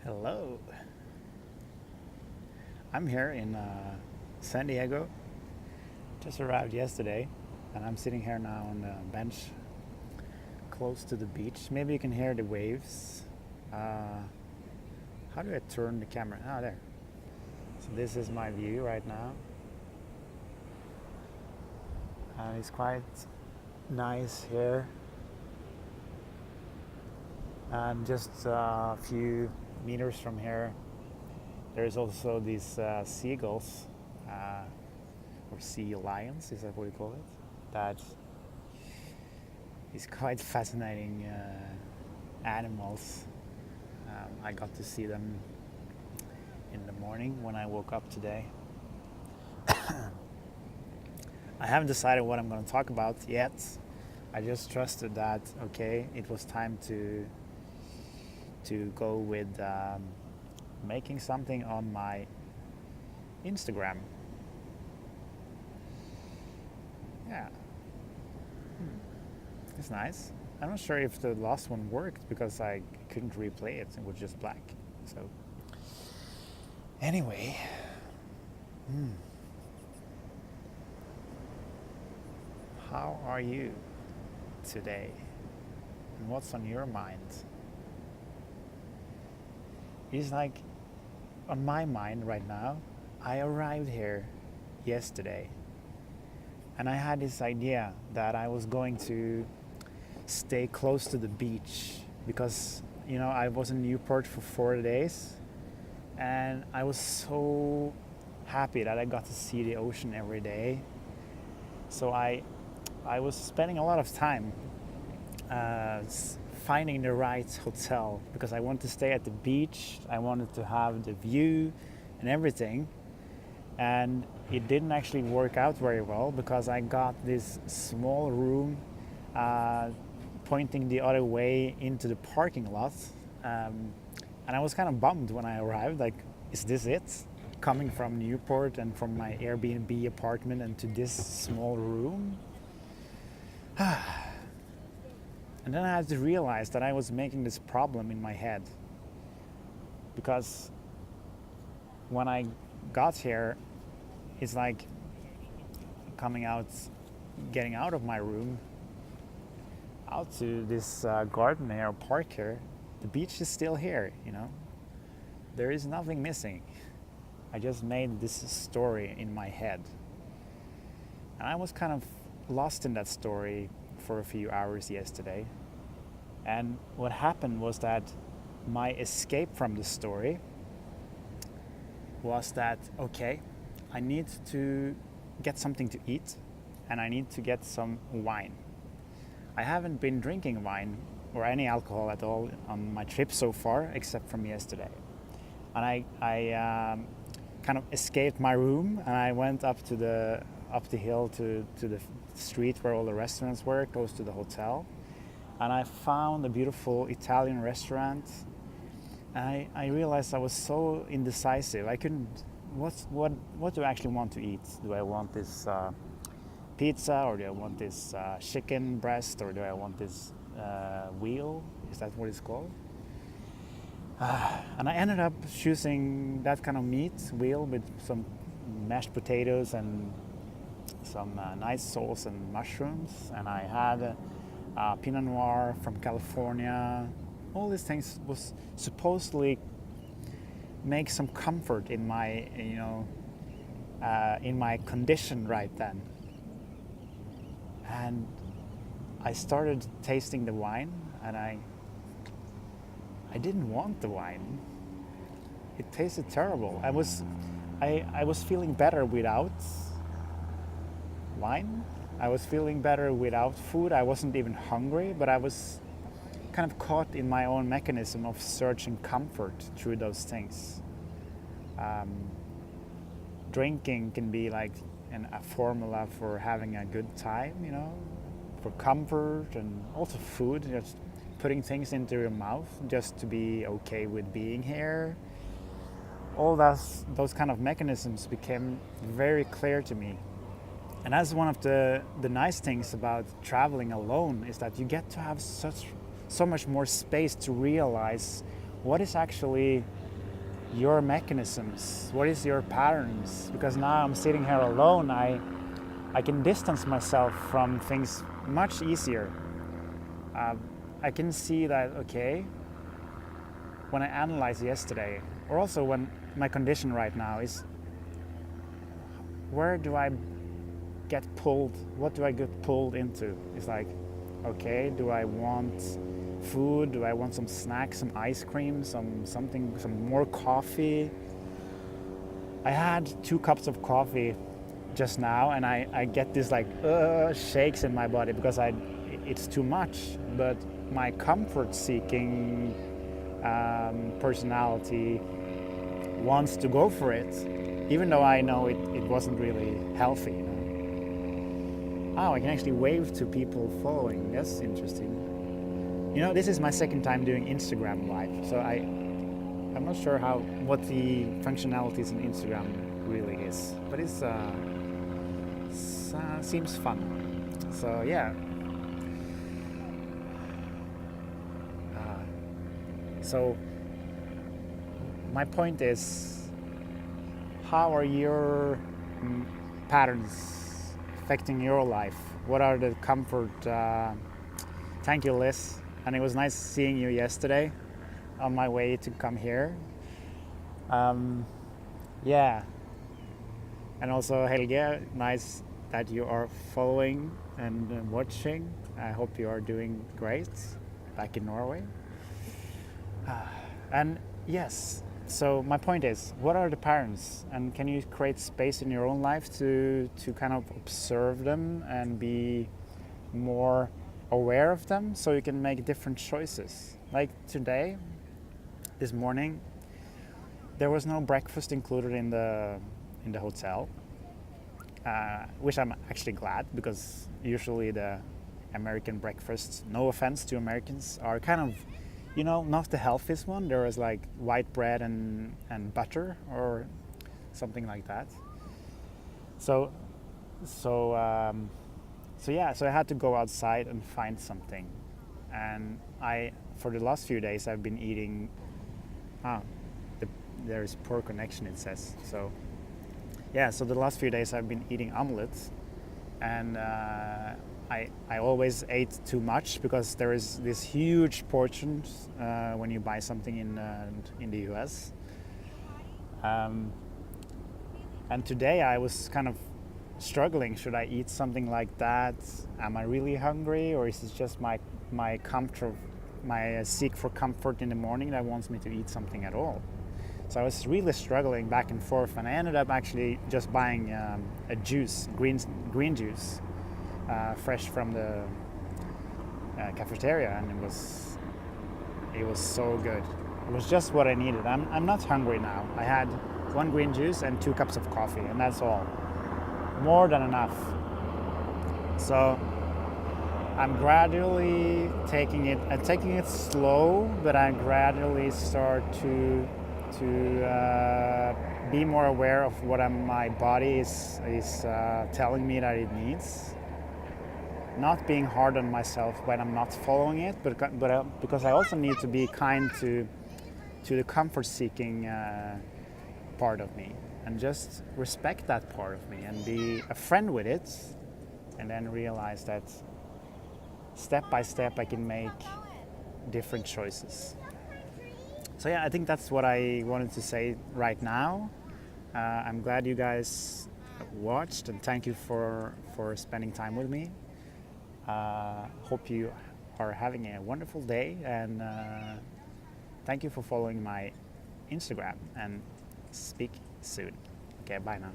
Hello. I'm here in San Diego. Just arrived yesterday, and I'm sitting here now on the bench close to the beach. Maybe you can hear the waves. How do I turn the camera? Ah, there. So this is my view right now. It's quite nice here. And just a few meters from here, there's also these seagulls, or sea lions, is that what you call it? That is quite fascinating animals. I got to see them in the morning when I woke up today. I haven't decided what I'm going to talk about yet. I just trusted that, okay, it was time to go with making something on my Instagram. Yeah, it's nice. I'm not sure if the last one worked because I couldn't replay it. It was just black. So anyway, how are you today? And what's on your mind? It's like on my mind right now, I arrived here yesterday and I had this idea that I was going to stay close to the beach because, I was in Newport for 4 days and I was so happy that I got to see the ocean every day. So I was spending a lot of time finding the right hotel because I wanted to stay at the beach. I wanted to have the view and everything. And it didn't actually work out very well because I got this small room pointing the other way into the parking lot. And I was kind of bummed when I arrived. Like, is this it? Coming from Newport and from my Airbnb apartment into this small room? And then I had to realize that I was making this problem in my head. Because when I got here, it's like getting out of my room, out to this garden here, park here. The beach is still here, There is nothing missing. I just made this story in my head. And I was kind of lost in that story for a few hours yesterday. And what happened was that my escape from the story was that, okay, I need to get something to eat and I need to get some wine. I haven't been drinking wine or any alcohol at all on my trip so far, except from yesterday. And I kind of escaped my room and I went up the hill to the street where all the restaurants were, close to the hotel. And I found a beautiful Italian restaurant. And I realized I was so indecisive. I couldn't. What do I actually want to eat? Do I want this pizza, or do I want this chicken breast, or do I want this wheel? Is that what it's called? And I ended up choosing that kind of meat, wheel, with some mashed potatoes and some nice sauce and mushrooms. And I had Pinot Noir from California. All these things was supposedly make some comfort in my, in my condition right then. And I started tasting the wine, and I didn't want the wine. It tasted terrible. I was feeling better without wine. I was feeling better without food. I wasn't even hungry, but I was kind of caught in my own mechanism of searching comfort through those things. Drinking can be like a formula for having a good time, for comfort, and also food, just putting things into your mouth just to be okay with being here. All those kind of mechanisms became very clear to me. And that's one of the nice things about traveling alone, is that you get to have so much more space to realize what is actually your mechanisms? What is your patterns? Because now I'm sitting here alone, I can distance myself from things much easier. I can see that, okay, when I analyze yesterday, or also when my condition right now is, where do I get pulled? What do I get pulled into? It's like, okay, do I want food? Do I want some snacks, some ice cream, some more coffee? I had 2 cups of coffee just now, and I get this like shakes in my body because it's too much. But my comfort-seeking personality wants to go for it, even though I know it wasn't really healthy. You know? Oh, I can actually wave to people following. That's interesting. You know, this is my second time doing Instagram Live, so I'm not sure what the functionalities in Instagram really is, but it seems fun. So yeah. So my point is, how are your patterns affecting your life? What are the comfort? Thank you, Liz. And it was nice seeing you yesterday on my way to come here. Yeah. And also Helge, nice that you are following and watching. I hope you are doing great back in Norway. And yes, so my point is, what are the patterns, and can you create space in your own life to kind of observe them and be more aware of them so you can make different choices? Like today, this morning, there was no breakfast included in the hotel, which I'm actually glad, because usually the American breakfasts, no offense to Americans, are kind of, you know, not the healthiest one. There was like white bread and butter or something like that. So I had to go outside and find something. And for the last few days, I've been eating. There is poor connection, it says. So the last few days I've been eating omelets, and I always ate too much because there is this huge portions when you buy something in the US. And today I was kind of struggling. Should I eat something like that? Am I really hungry, or is it just my comfort, my seek for comfort in the morning that wants me to eat something at all? So I was really struggling back and forth, and I ended up actually just buying a juice, green juice, fresh from the cafeteria, and it was so good. It was just what I needed. I'm not hungry now. I had 1 green juice and 2 cups of coffee, and that's all. More than enough. So I'm gradually taking it slow, but I gradually start to be more aware of what my body is telling me that it needs. Not being hard on myself when I'm not following it, but because I also need to be kind to the comfort-seeking part of me, and just respect that part of me and be a friend with it, and then realize that step by step I can make different choices. So yeah, I think that's what I wanted to say right now. I'm glad you guys watched, and thank you for spending time with me. Hope you are having a wonderful day, and thank you for following my Instagram, and speak soon. Okay, bye now.